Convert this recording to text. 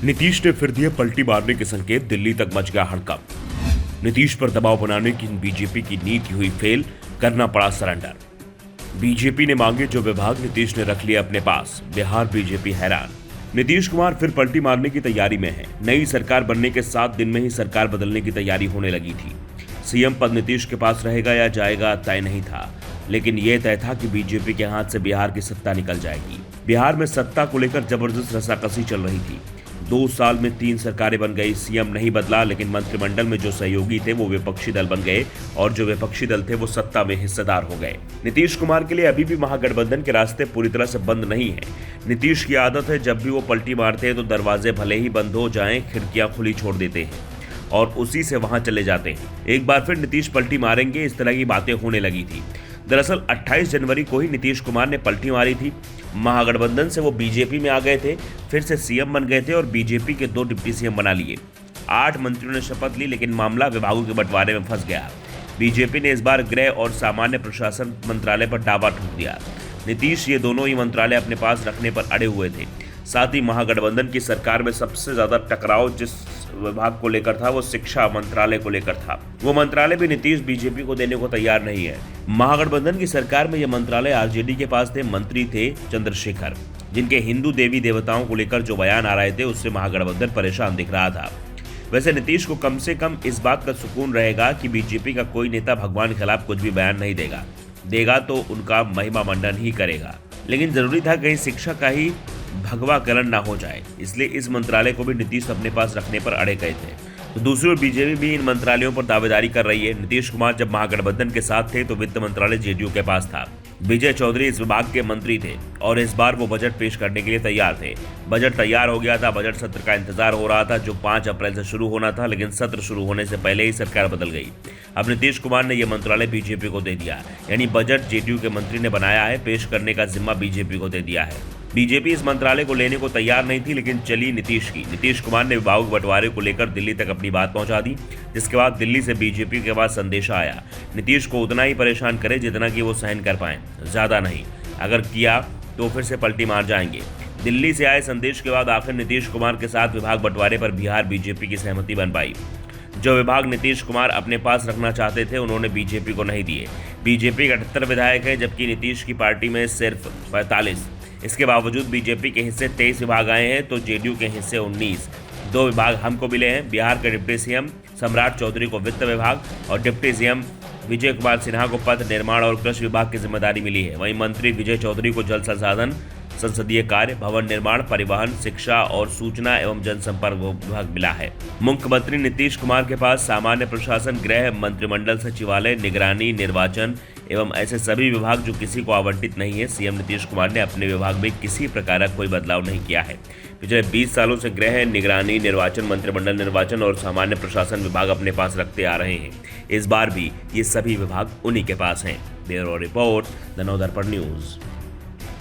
नीतीश ने फिर दिए पलटी मारने के संकेत, दिल्ली तक मच गया हड़कंप। नीतीश पर दबाव बनाने की बीजेपी की नीति हुई फेल, करना पड़ा सरेंडर। बीजेपी ने मांगे जो विभाग, नीतीश ने रख लिए अपने पास। बिहार बीजेपी हैरान। नीतीश कुमार फिर पलटी मारने की तैयारी में हैं। नई सरकार बनने के 7 दिन में ही सरकार बदलने की तैयारी होने लगी थी। सीएम पद नीतीश के पास रहेगा या जाएगा तय नहीं था, लेकिन यह तय था कि बीजेपी के हाथ से बिहार की सत्ता निकल जाएगी। बिहार में सत्ता को लेकर जबरदस्त रसाकसी चल रही थी। 2 साल में 3 सरकारें बन गई, सीएम नहीं बदला, लेकिन मंत्रिमंडल में जो सहयोगी थे वो विपक्षी दल बन गए और जो विपक्षी दल थे वो सत्ता में हिस्सेदार हो गए। नीतीश कुमार के लिए अभी भी महागठबंधन के रास्ते पूरी तरह से बंद नहीं है। नीतीश की आदत है, जब भी वो पलटी मारते हैं तो दरवाजे भले ही बंद हो जाएं, खिड़कियां खुली छोड़ देते हैं और उसी से वहां चले जाते हैं। एक बार फिर नीतीश पलटी मारेंगे, इस तरह की बातें होने लगी थी। दरअसल 28 जनवरी को ही नीतीश कुमार ने पलटी मारी थी। महागठबंधन से वो बीजेपी में आ गए थे, फिर से सीएम बन गए थे और बीजेपी के 2 डिप्टी सीएम बना लिए। 8 मंत्रियों ने शपथ ली, लेकिन मामला विभागों के बंटवारे में फंस गया। बीजेपी ने इस बार गृह और सामान्य प्रशासन मंत्रालय पर दावा ठोक दिया। नीतीश ये दोनों ही मंत्रालय अपने पास रखने पर अड़े हुए थे। साथ ही महागठबंधन की सरकार में सबसे ज्यादा टकराव जिस विभाग को लेकर था वो शिक्षा मंत्रालय को लेकर था। वो मंत्रालय भी नीतीश बीजेपी को देने को तैयार नहीं है। महागठबंधन की सरकार में ये मंत्रालय आरजेडी के पास थे। मंत्री थे चंद्रशेखर, जिनके हिंदू देवी देवताओं को लेकर जो बयान आ रहे थे उससे महागठबंधन परेशान दिख रहा था। वैसे नीतीश को कम से कम इस बात का सुकून रहेगा कि बीजेपी का कोई नेता भगवान के खिलाफ कुछ भी बयान नहीं देगा तो उनका महिमा मंडन ही करेगा। लेकिन जरूरी था कहीं शिक्षा का ही भगवाकरण ना हो जाए, इसलिए इस मंत्रालय को भी नीतीश अपने पास रखने पर अड़े गए थे। तो दूसरी ओर बीजेपी भी इन मंत्रालयों पर दावेदारी कर रही है। नीतीश कुमार जब महागठबंधन के साथ थे तो वित्त मंत्रालय जेडीयू के पास था। विजय चौधरी इस विभाग के मंत्री थे और इस बार वो बजट पेश करने के लिए तैयार थे। बजट तैयार हो गया था, बजट सत्र का इंतजार हो रहा था जो 5 अप्रैल से शुरू होना था, लेकिन सत्र शुरू होने से पहले ही सरकार बदल गई। अब नीतीश कुमार ने यह मंत्रालय बीजेपी को दे दिया, यानी बजट जेडीयू के मंत्री ने बनाया है, पेश करने का जिम्मा बीजेपी को दे दिया है। बीजेपी इस मंत्रालय को लेने को तैयार नहीं थी, लेकिन चली नीतीश की। नीतीश कुमार ने विभागों के बंटवारे को लेकर दिल्ली तक अपनी बात पहुंचा दी, जिसके बाद दिल्ली से बीजेपी के पास संदेशा आया, नीतीश को उतना ही परेशान करे जितना कि वो सहन कर पाए, ज्यादा नहीं। अगर किया तो फिर से पलटी मार जाएंगे। दिल्ली से आए संदेश के बाद आखिर नीतीश कुमार के साथ विभाग बंटवारे पर बिहार बीजेपी की सहमति बन पाई। जो विभाग नीतीश कुमार अपने पास रखना चाहते थे उन्होंने बीजेपी को नहीं दिए। बीजेपी के 78 विधायक हैं, जबकि नीतीश की पार्टी में सिर्फ 45। इसके बावजूद बीजेपी के हिस्से 23 विभाग आए हैं तो जेडीयू के हिस्से 19। 2 विभाग हमको मिले हैं। बिहार के डिप्टी सीएम सम्राट चौधरी को वित्त विभाग और डिप्टी सीएम विजय कुमार सिन्हा को पथ निर्माण और कृषि विभाग की जिम्मेदारी मिली है। वहीं मंत्री विजय चौधरी को जल संसाधन, संसदीय कार्य, भवन निर्माण, परिवहन, शिक्षा और सूचना एवं जनसंपर्क विभाग मिला है। मुख्यमंत्री नीतीश कुमार के पास सामान्य प्रशासन, गृह, मंत्रिमंडल सचिवालय, निगरानी, निर्वाचन एवं ऐसे सभी विभाग जो किसी को आवंटित नहीं है। सीएम नीतीश कुमार ने अपने विभाग में किसी प्रकार का कोई बदलाव नहीं किया है। पिछले 20 सालों से गृह, निगरानी, निर्वाचन, मंत्रिमंडल निर्वाचन और सामान्य प्रशासन विभाग अपने पास रखते आ रहे हैं। इस बार भी ये सभी विभाग उन्हीं के पास हैं। Bureau report, the Navdarpan news.